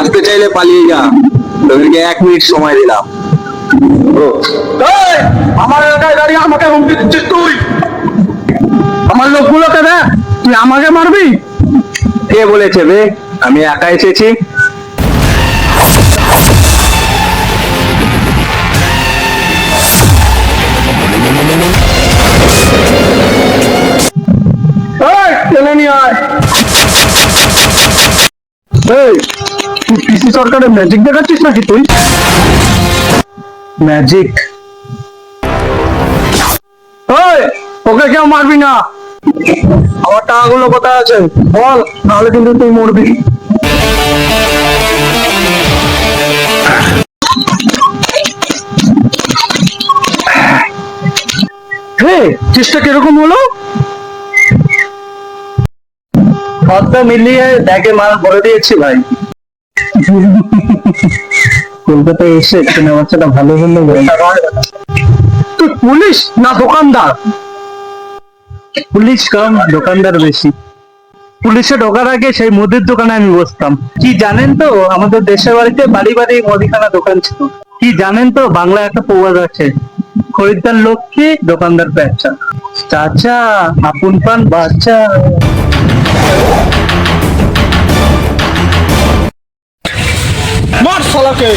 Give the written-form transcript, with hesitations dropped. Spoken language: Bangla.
বাঁচতে চাইলে পালিয়ে যা, তোদেরকে 1 মিনিট সময় দিলাম। এই, আমার এলাকায় দাঁড়িয়ে আমাকে হুমকি দিচ্ছিস তুই? আমার লোকগুলোকে দে, তুই আমাকে মারবি? কে বলেছে বে আমি একা এসেছি? এই, টেনে নিয়ে আয়। এই, তুই পিসি সরকারের ম্যাজিক দেখাচ্ছিস নাকি তুই? ম্যাজিক? ওই, ওকে কেউ মারবি না। আমার টাকাগুলো কোথায় আছে বল, নাহলে কিন্তু তুই মরবি। হে, চেষ্টা কিরকম হলো? খরচা মিলিয়ে ব্যাগে মাল ভরে দিয়েছি ভাই। কলকাতায় এসে কেনা বাচ্চাটা ভালো হলো। তুই পুলিশ না দোকানদার? পুলিশ কম, দোকানদার বেশি। পুলিশে ঢোকার আগে সেই মুদির দোকানে আমি বসতাম। কি জানেন তো, আমাদের দেশের বাড়িতে বাড়ি বাড়ি মুদিখানা দোকান ছিল। কি জানেন তো, বাংলা একটা প্রবাদ আছে, খরিদ্দার লক্ষ্মী দোকানদার পেঁচা। চাচা আপন পান বাচ্চা। মার শালাকে।